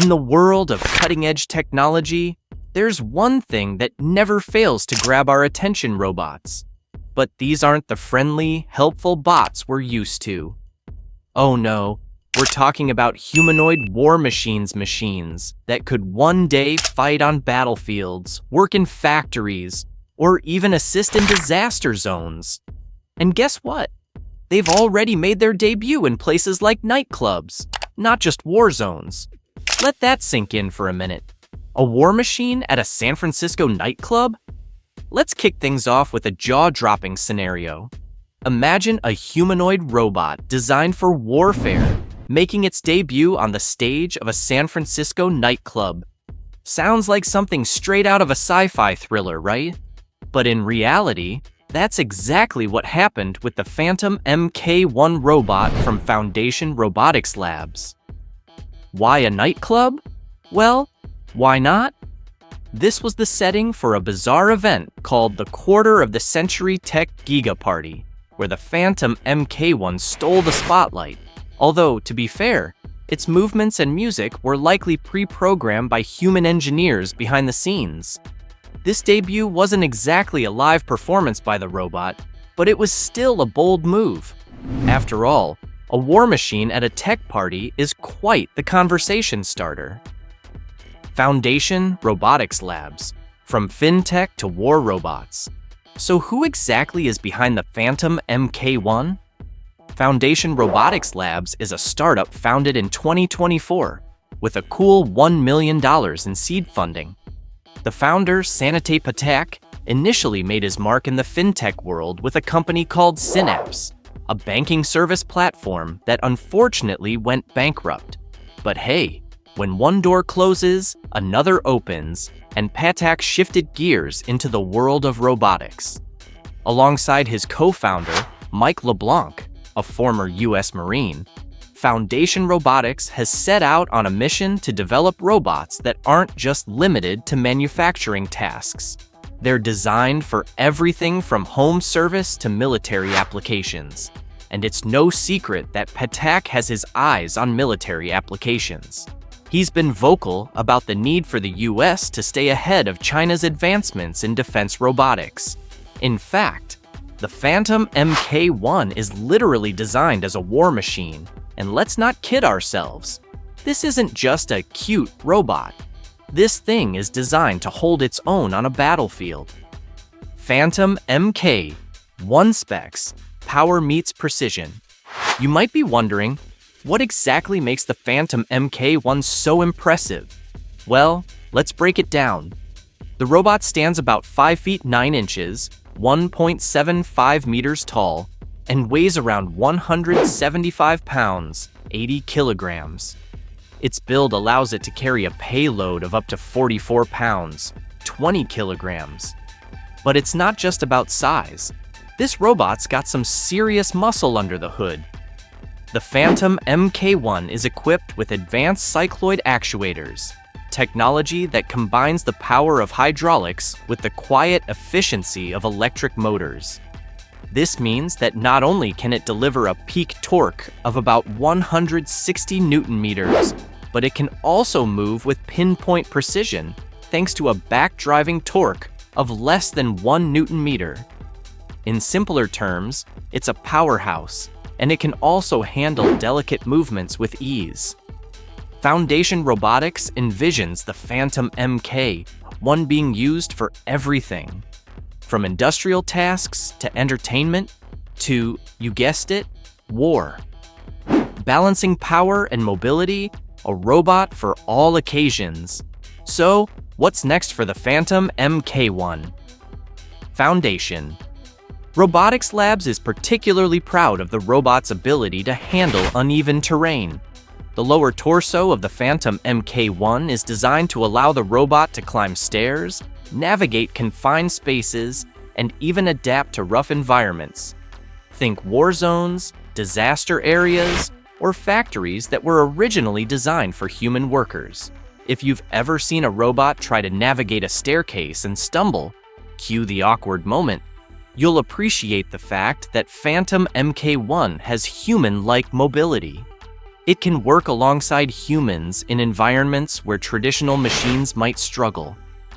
In the world of cutting-edge technology, there's one thing that never fails to grab our attention: robots. But these aren't the friendly, helpful bots we're used to. Oh no, we're talking about humanoid war machines that could one day fight on battlefields, work in factories, or even assist in disaster zones. And guess what? They've already made their debut in places like nightclubs, not just war zones. Let that sink in for a minute. A war machine at a San Francisco nightclub? Let's kick things off with a jaw-dropping scenario. Imagine a humanoid robot designed for warfare, making its debut on the stage of a San Francisco nightclub. Sounds like something straight out of a sci-fi thriller, right? But in reality, that's exactly what happened with the Phantom Mk1 robot from Foundation Robotics Labs. Why a nightclub? Well, why not? This was the setting for a bizarre event called the Quarter of the Century Tech Giga Party, where the Phantom Mk1 stole the spotlight. Although, to be fair, its movements and music were likely pre-programmed by human engineers behind the scenes. This debut wasn't exactly a live performance by the robot, but it was still a bold move. After all, a war machine at a tech party is quite the conversation starter. Foundation Robotics Labs, from fintech to war robots. So who exactly is behind the Phantom Mk1? Foundation Robotics Labs is a startup founded in 2024 with a cool $1 million in seed funding. The founder, Sanjay Patak, initially made his mark in the fintech world with a company called Synapse, a banking service platform that unfortunately went bankrupt. But hey, when one door closes, another opens, and Patak shifted gears into the world of robotics. Alongside his co-founder, Mike LeBlanc, a former US Marine, Foundation Robotics has set out on a mission to develop robots that aren't just limited to manufacturing tasks. They're designed for everything from home service to military applications. And it's no secret that Patak has his eyes on military applications. He's been vocal about the need for the US to stay ahead of China's advancements in defense robotics. In fact, the Phantom Mk1 is literally designed as a war machine. And let's not kid ourselves. This isn't just a cute robot. This thing is designed to hold its own on a battlefield. Phantom Mk1 specs: power meets precision. You might be wondering, what exactly makes the Phantom Mk1 so impressive? Well, let's break it down. The robot stands about 5 feet 9 inches, 1.75 meters tall, and weighs around 175 pounds, 80 kilograms. Its build allows it to carry a payload of up to 44 pounds, 20 kilograms. But it's not just about size. This robot's got some serious muscle under the hood. The Phantom Mk1 is equipped with advanced cycloid actuators, technology that combines the power of hydraulics with the quiet efficiency of electric motors. This means that not only can it deliver a peak torque of about 160 Newton meters, but it can also move with pinpoint precision thanks to a back-driving torque of less than 1 Newton meter. In simpler terms, it's a powerhouse, and it can also handle delicate movements with ease. Foundation Robotics envisions the Phantom Mk1 being used for everything. From industrial tasks to entertainment to, you guessed it, war. Balancing power and mobility, a robot for all occasions. So, what's next for the Phantom Mk1? Foundation. Robotics Labs is particularly proud of the robot's ability to handle uneven terrain. The lower torso of the Phantom Mk1 is designed to allow the robot to climb stairs, navigate confined spaces, and even adapt to rough environments. Think war zones, disaster areas, or factories that were originally designed for human workers. If you've ever seen a robot try to navigate a staircase and stumble, cue the awkward moment, you'll appreciate the fact that Phantom Mk1 has human-like mobility. It can work alongside humans in environments where traditional machines might struggle.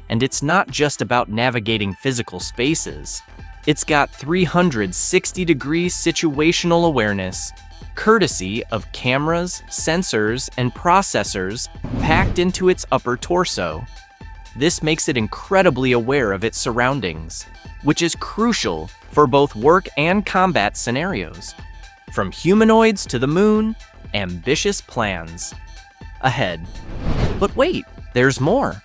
And it's not just about navigating physical spaces. It's got 360-degree situational awareness, courtesy of cameras, sensors, and processors packed into its upper torso. This makes it incredibly aware of its surroundings, which is crucial for both work and combat scenarios. From humanoids to the moon, ambitious plans ahead. But wait, there's more.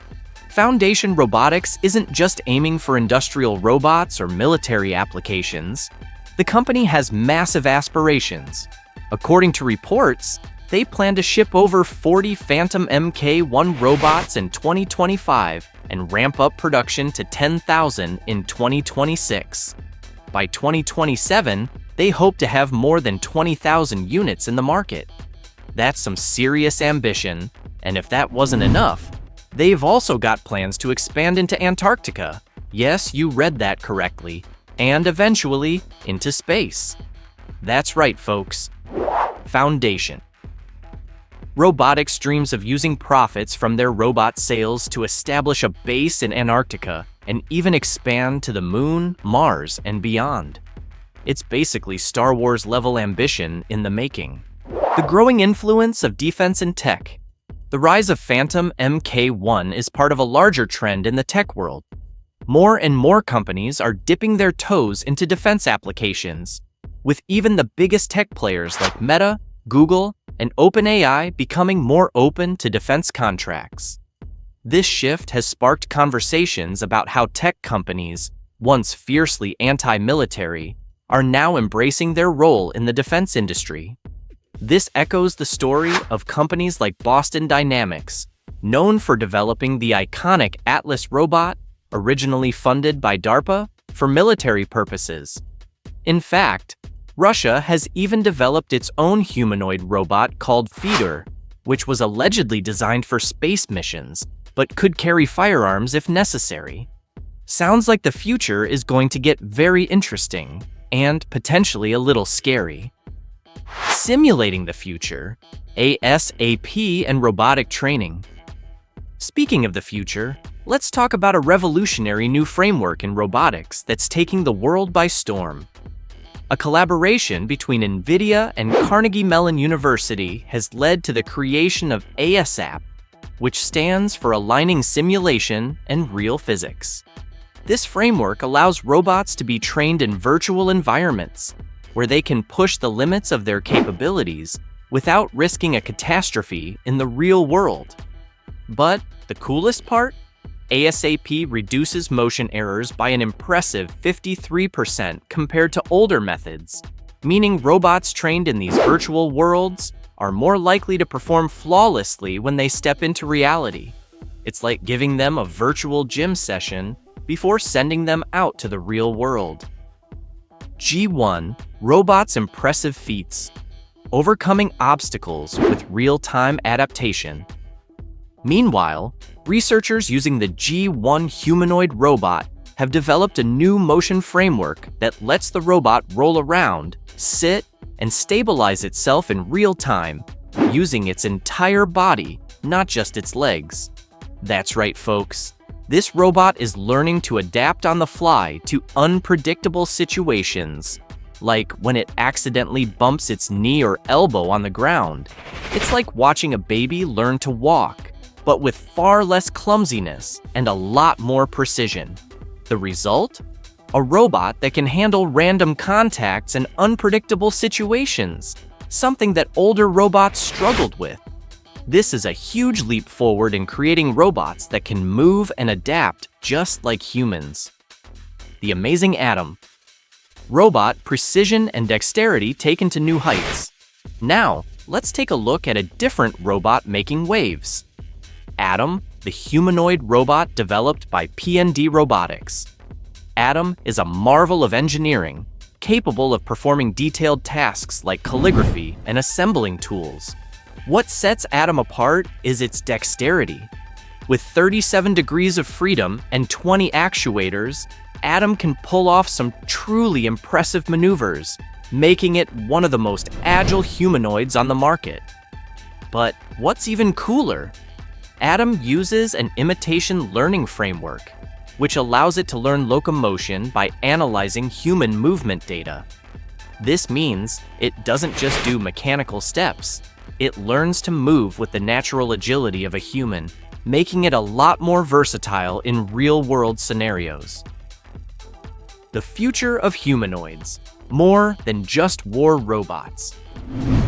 Foundation Robotics isn't just aiming for industrial robots or military applications. The company has massive aspirations. According to reports, they plan to ship over 40 Phantom Mk1 robots in 2025 and ramp up production to 10,000 in 2026. By 2027, they hope to have more than 20,000 units in the market. That's some serious ambition, and if that wasn't enough, they've also got plans to expand into Antarctica. Yes, you read that correctly. And eventually, into space. That's right, folks. Foundation. Robotics dreams of using profits from their robot sales to establish a base in Antarctica and even expand to the moon, Mars, and beyond. It's basically Star Wars-level ambition in the making. The growing influence of defense and tech. The rise of Phantom Mk1 is part of a larger trend in the tech world. More and more companies are dipping their toes into defense applications, with even the biggest tech players like Meta, Google, and OpenAI becoming more open to defense contracts. This shift has sparked conversations about how tech companies, once fiercely anti-military, are now embracing their role in the defense industry. This echoes the story of companies like Boston Dynamics, known for developing the iconic Atlas robot, originally funded by DARPA, for military purposes. In fact, Russia has even developed its own humanoid robot called Feeder, which was allegedly designed for space missions, but could carry firearms if necessary. Sounds like the future is going to get very interesting, and potentially a little scary. Simulating the future, ASAP and robotic training. Speaking of the future, let's talk about a revolutionary new framework in robotics that's taking the world by storm. A collaboration between NVIDIA and Carnegie Mellon University has led to the creation of ASAP, which stands for Aligning Simulation and Real Physics. This framework allows robots to be trained in virtual environments, where they can push the limits of their capabilities without risking a catastrophe in the real world. But the coolest part? ASAP reduces motion errors by an impressive 53% compared to older methods, meaning robots trained in these virtual worlds are more likely to perform flawlessly when they step into reality. It's like giving them a virtual gym session before sending them out to the real world. G1, robots' impressive feats, overcoming obstacles with real-time adaptation. Meanwhile, researchers using the G1 humanoid robot have developed a new motion framework that lets the robot roll around, sit, and stabilize itself in real time, using its entire body, not just its legs. That's right, folks. This robot is learning to adapt on the fly to unpredictable situations, like when it accidentally bumps its knee or elbow on the ground. It's like watching a baby learn to walk, but with far less clumsiness and a lot more precision. The result? A robot that can handle random contacts and unpredictable situations, something that older robots struggled with. This is a huge leap forward in creating robots that can move and adapt just like humans. The amazing Atom. Robot precision and dexterity taken to new heights. Now, let's take a look at a different robot making waves. Atom, the humanoid robot developed by PND Robotics. Atom is a marvel of engineering, capable of performing detailed tasks like calligraphy and assembling tools. What sets Atom apart is its dexterity. With 37 degrees of freedom and 20 actuators, Atom can pull off some truly impressive maneuvers, making it one of the most agile humanoids on the market. But what's even cooler? Atom uses an imitation learning framework, which allows it to learn locomotion by analyzing human movement data. This means it doesn't just do mechanical steps. It learns to move with the natural agility of a human, making it a lot more versatile in real-world scenarios. The future of humanoids, more than just war robots.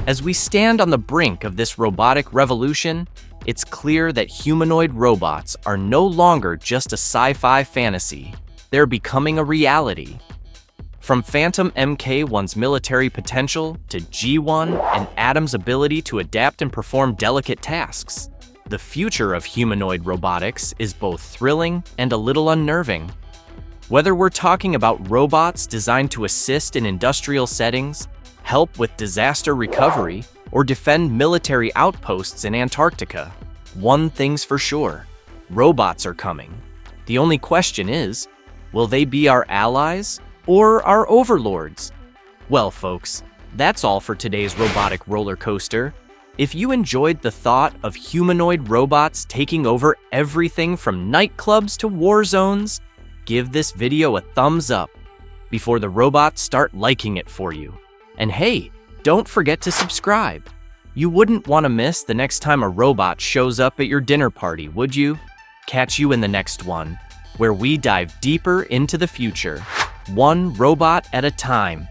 As we stand on the brink of this robotic revolution, it's clear that humanoid robots are no longer just a sci-fi fantasy. They're becoming a reality. From Phantom Mk1's military potential to G1 and Atom's ability to adapt and perform delicate tasks, the future of humanoid robotics is both thrilling and a little unnerving. Whether we're talking about robots designed to assist in industrial settings, help with disaster recovery, or defend military outposts in Antarctica, one thing's for sure: robots are coming. The only question is, will they be our allies or our overlords? Well, folks, that's all for today's robotic roller coaster. If you enjoyed the thought of humanoid robots taking over everything from nightclubs to war zones, give this video a thumbs up before the robots start liking it for you. And hey, don't forget to subscribe. You wouldn't want to miss the next time a robot shows up at your dinner party, would you? Catch you in the next one, where we dive deeper into the future, one robot at a time.